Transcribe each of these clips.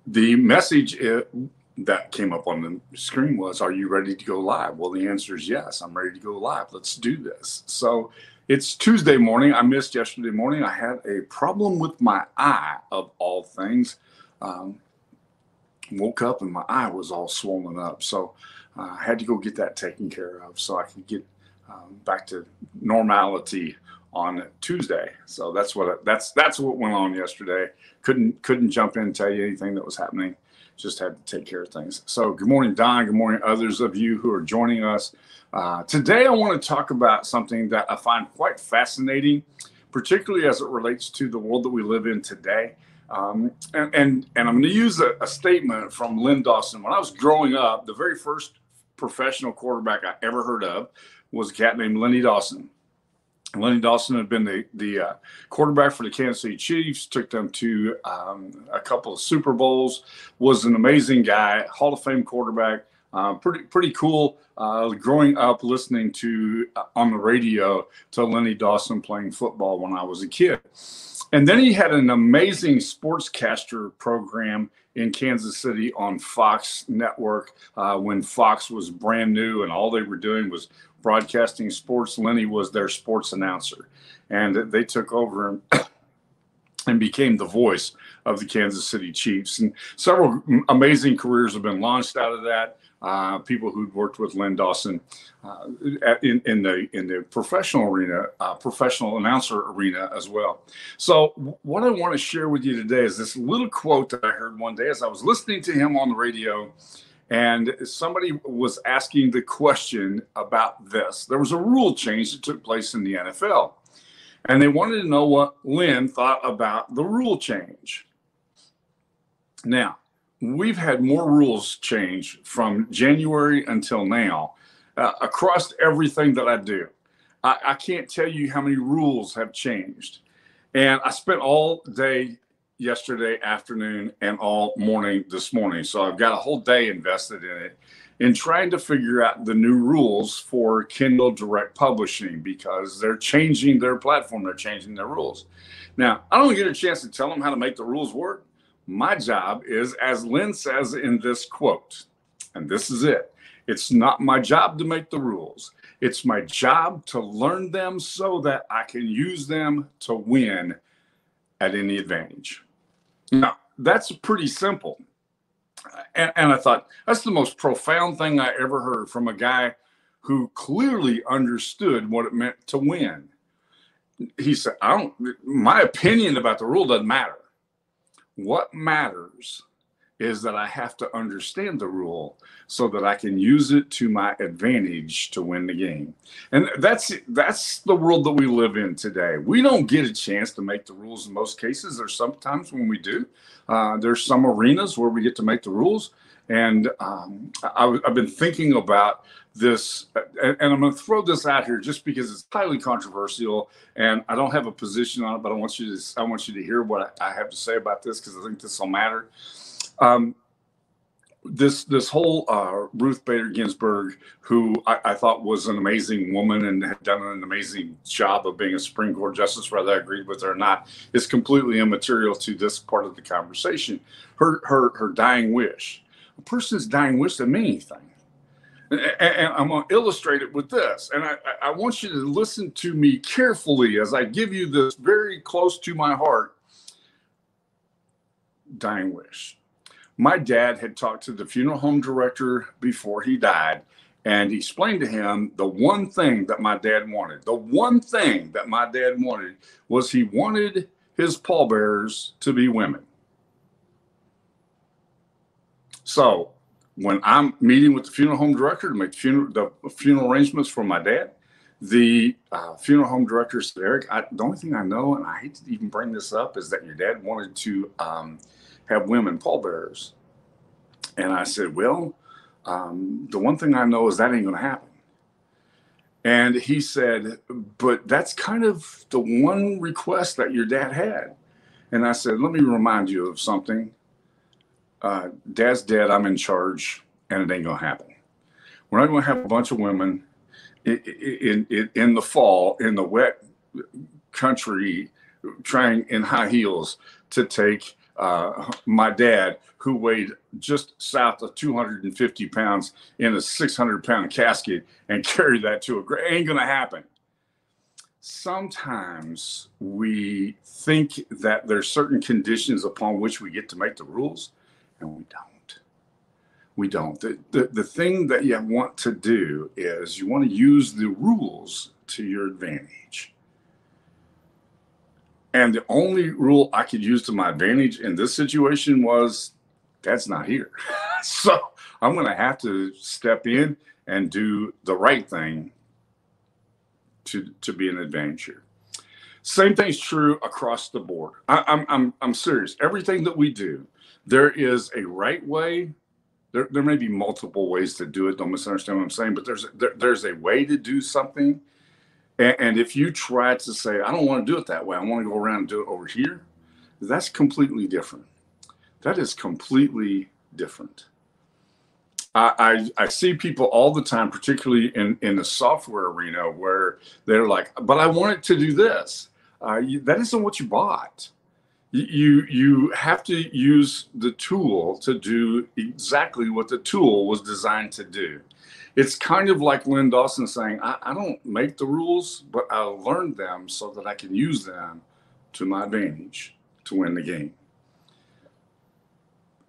the message that came up on the screen was, "Are you ready to go live?" Well, the answer is yes. I'm ready to go live. Let's do this. So it's Tuesday morning. I missed yesterday morning. I had a problem with my eye, of all things. Woke up and my eye was all swollen up. So I had to go get that taken care of so I could get back to normality on Tuesday. So that's what went on yesterday. Couldn't jump in and tell you anything that was happening. Just had to take care of things. So good morning, Don. Good morning, others of you who are joining us. Today, I want to talk about something that I find quite fascinating, particularly as it relates to the world that we live in today. And I'm going to use a statement from Lynn Dawson. When I was growing up, the very first professional quarterback I ever heard of was a cat named Lenny Dawson. Lenny Dawson had been the quarterback for the Kansas City Chiefs, took them to a couple of Super Bowls, was an amazing guy, Hall of Fame quarterback, pretty cool growing up listening to on the radio to Lenny Dawson playing football when I was a kid. And then he had an amazing sportscaster program in Kansas City on Fox Network when Fox was brand new and all they were doing was broadcasting sports. Lenny was their sports announcer, and they took over and became the voice of the Kansas City Chiefs. And several amazing careers have been launched out of that. People who'd worked with Lynn Dawson in the professional arena, professional announcer arena as well. So what I want to share with you today is this little quote that I heard one day as I was listening to him on the radio. And somebody was asking the question about this. There was a rule change that took place in the NFL. And they wanted to know what Lynn thought about the rule change. Now, we've had more rules change from January until now across everything that I do. I can't tell you how many rules have changed. And I spent all day yesterday afternoon and all morning this morning. So I've got a whole day invested in it, in trying to figure out the new rules for Kindle Direct Publishing, because they're changing their platform. They're changing their rules. Now, I don't get a chance to tell them how to make the rules work. My job is, as Lynn says in this quote, and this is it, it's not my job to make the rules. It's my job to learn them so that I can use them to win at any advantage. Now, that's pretty simple. And I thought, that's the most profound thing I ever heard from a guy who clearly understood what it meant to win. He said, my opinion about the rule doesn't matter. What matters is that I have to understand the rule so that I can use it to my advantage to win the game. And that's the world that we live in today. We don't get a chance to make the rules in most cases. There's sometimes when we do. There's some arenas where we get to make the rules. And I've been thinking about this, and I'm going to throw this out here just because it's highly controversial, and I don't have a position on it, but I want you to hear what I have to say about this, because I think this will matter. This whole Ruth Bader Ginsburg, who I thought was an amazing woman and had done an amazing job of being a Supreme Court justice, whether I agreed with her or not, is completely immaterial to this part of the conversation. Her dying wish. A person's dying wish doesn't mean anything. And I'm going to illustrate it with this. And I want you to listen to me carefully as I give you this very close to my heart dying wish. My dad had talked to the funeral home director before he died, and he explained to him the one thing that my dad wanted. The one thing that my dad wanted was he wanted his pallbearers to be women. So when I'm meeting with the funeral home director to make the funeral arrangements for my dad, the funeral home director said, "Eric, the only thing I know, and I hate to even bring this up, is that your dad wanted to have women pallbearers." And I said, "Well, the one thing I know is that ain't going to happen." And he said, "But that's kind of the one request that your dad had." And I said, "Let me remind you of something. Dad's dead, I'm in charge, and it ain't going to happen. We're not going to have a bunch of women in the fall, in the wet country, trying in high heels to take my dad, who weighed just south of 250 pounds in a 600-pound casket, and carry that to a grave. Ain't gonna happen. Sometimes we think that there's certain conditions upon which we get to make the rules, and we don't. We don't. The thing that you want to do is you want to use the rules to your advantage. And the only rule I could use to my advantage in this situation was Dad's not here. So I'm going to have to step in and do the right thing to be an advantage here. Same thing's true across the board. I'm serious. Everything that we do, there is a right way. There may be multiple ways to do it. Don't misunderstand what I'm saying, but there's a way to do something. And if you try to say, I don't want to do it that way, I want to go around and do it over here, that's completely different. That is completely different. I see people all the time, particularly in the software arena, where they're like, but I want it to do this. That isn't what you bought. You have to use the tool to do exactly what the tool was designed to do. It's kind of like Lynn Dawson saying, I don't make the rules, but I learned them so that I can use them to my advantage to win the game.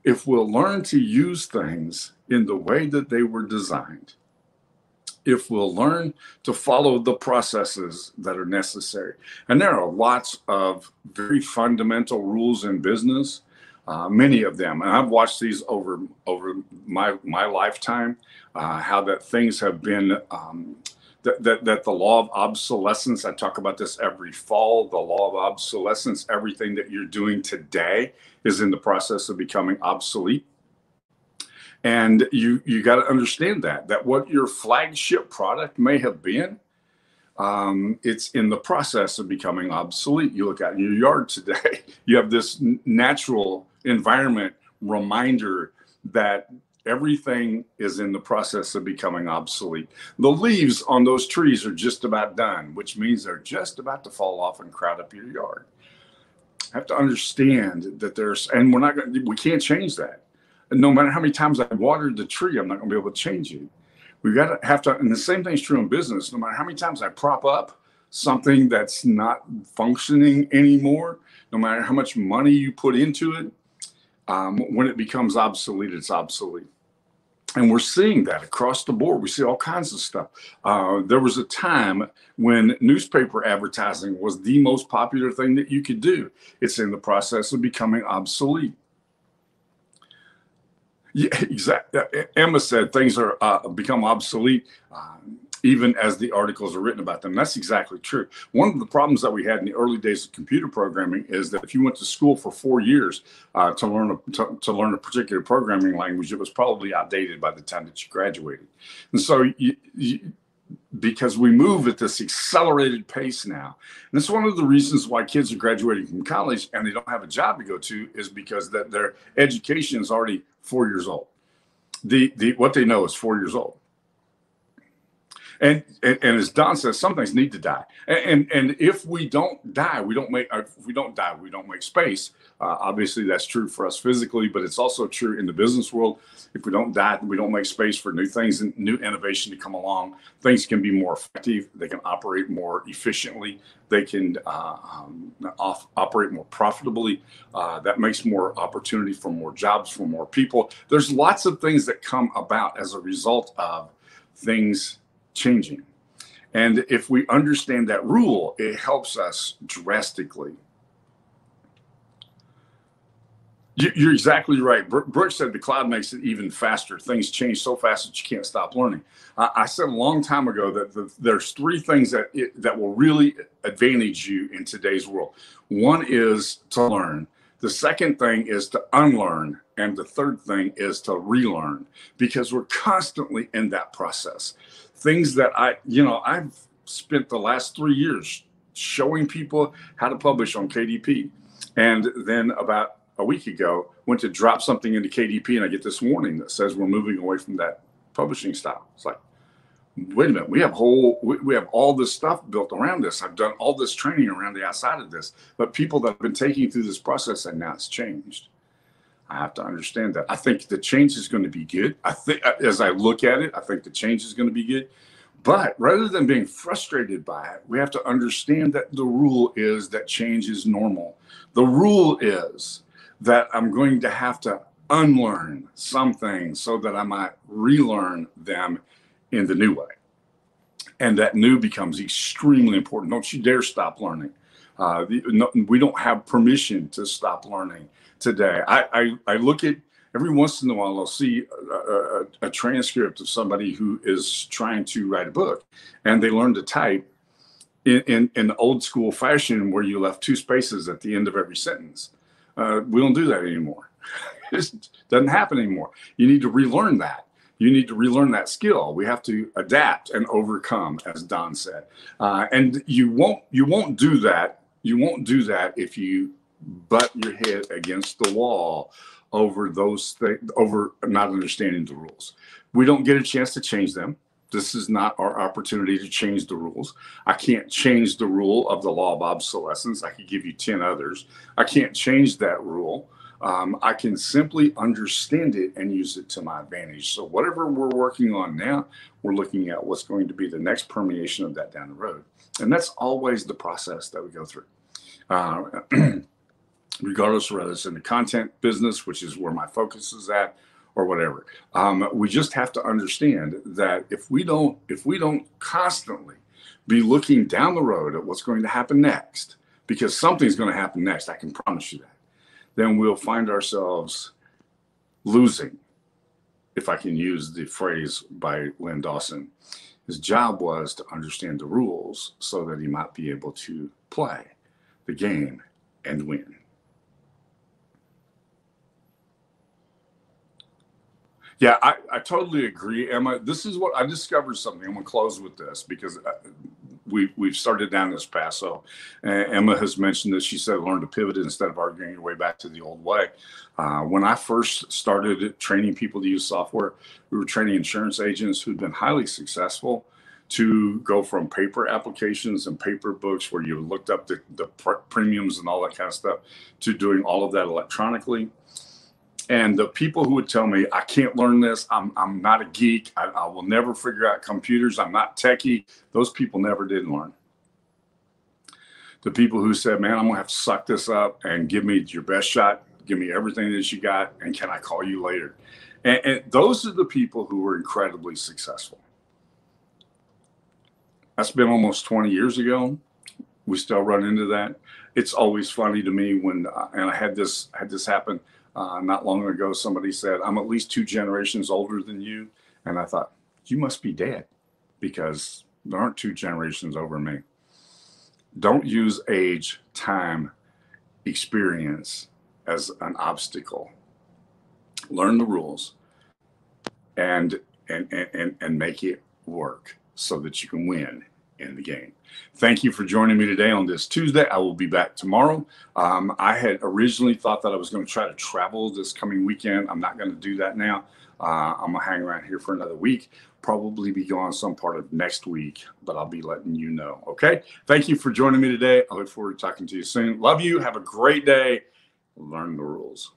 If we'll learn to use things in the way that they were designed, if we'll learn to follow the processes that are necessary. And there are lots of very fundamental rules in business, many of them. And I've watched these over my lifetime, how that things have been, that the law of obsolescence, I talk about this every fall, the law of obsolescence, everything that you're doing today is in the process of becoming obsolete. And you got to understand that what your flagship product may have been, it's in the process of becoming obsolete. You look out in your yard today, you have this natural environment reminder that everything is in the process of becoming obsolete. The leaves on those trees are just about done, which means they're just about to fall off and crowd up your yard. I have to understand that we can't change that. And no matter how many times I watered the tree, I'm not going to be able to change it. We've got to have to, and the same thing's true in business. No matter how many times I prop up something that's not functioning anymore, no matter how much money you put into it, when it becomes obsolete, it's obsolete. And we're seeing that across the board. We see all kinds of stuff. There was a time when newspaper advertising was the most popular thing that you could do. It's in the process of becoming obsolete. Yeah, exactly. Emma said things are become obsolete even as the articles are written about them. That's exactly true. One of the problems that we had in the early days of computer programming is that if you went to school for 4 years to learn a particular programming language, it was probably outdated by the time that you graduated. And so because we move at this accelerated pace now. And it's one of the reasons why kids are graduating from college and they don't have a job to go to, is because that their education is already 4 years old. What they know is 4 years old. And as Don says, some things need to die. And if we don't die, we don't make space. Obviously, that's true for us physically, but it's also true in the business world. If we don't die, we don't make space for new things and new innovation to come along. Things can be more effective. They can operate more efficiently. They can operate more profitably. That makes more opportunity for more jobs, for more people. There's lots of things that come about as a result of things changing. And if we understand that rule, it helps us drastically. You're exactly right. Brooke said the cloud makes it even faster. Things change so fast that you can't stop learning. I said a long time ago that there's 3 things that will really advantage you in today's world. One is to learn. The second thing is to unlearn. And the third thing is to relearn, because we're constantly in that process. Things that I've spent the last 3 years showing people how to publish on KDP. And then about a week ago, went to drop something into KDP and I get this warning that says we're moving away from that publishing style. It's like, wait a minute, we have all this stuff built around this. I've done all this training around the outside of this, but people that have been taking you through this process and now it's changed. I have to understand that. I think the change is going to be good. I think as I look at it, I think the change is going to be good. But rather than being frustrated by it, we have to understand that the rule is that change is normal. The rule is that I'm going to have to unlearn some things so that I might relearn them in the new way. And that new becomes extremely important. Don't you dare stop learning. We don't have permission to stop learning today. I look at, every once in a while, I'll see a transcript of somebody who is trying to write a book, and they learn to type in an old school fashion where you left 2 spaces at the end of every sentence. We don't do that anymore. It doesn't happen anymore. You need to relearn that. You need to relearn that skill. We have to adapt and overcome, as Don said. And you won't do that. You won't do that if you butt your head against the wall over those things, over not understanding the rules. We don't get a chance to change them. This is not our opportunity to change the rules. I can't change the rule of the law of obsolescence. I could give you 10 others. I can't change that rule. I can simply understand it and use it to my advantage. So whatever we're working on now, we're looking at what's going to be the next permeation of that down the road. And that's always the process that we go through. Regardless of whether it's in the content business, which is where my focus is at, or whatever. We just have to understand that if we don't constantly be looking down the road at what's going to happen next, because something's going to happen next, I can promise you that, then we'll find ourselves losing. If I can use the phrase by Lynn Dawson, his job was to understand the rules so that he might be able to play the game and win. Yeah, I totally agree, Emma. This is what I discovered something. I'm going to close with this because we've started down this path. So Emma has mentioned this. She said, learn to pivot instead of arguing your way back to the old way. When I first started training people to use software, we were training insurance agents who'd been highly successful to go from paper applications and paper books where you looked up the premiums and all that kind of stuff to doing all of that electronically. And the people who would tell me, I can't learn this, I'm not a geek, I will never figure out computers, I'm not techie, those people never did learn. The people who said, man, I'm gonna have to suck this up and give me your best shot, give me everything that you got, and can I call you later? And those are the people who were incredibly successful. That's been almost 20 years ago. We still run into that. It's always funny to me when, and I had this happen, not long ago. Somebody said, I'm at least 2 generations older than you. And I thought, you must be dead because there aren't 2 generations over me. Don't use age, time, experience as an obstacle. Learn the rules and make it work so that you can win in the game. Thank you for joining me today on this Tuesday. I will be back tomorrow. I had originally thought that I was going to try to travel this coming weekend. I'm not going to do that now. I'm going to hang around here for another week, probably be gone some part of next week, but I'll be letting you know. Okay. Thank you for joining me today. I look forward to talking to you soon. Love you. Have a great day. Learn the rules.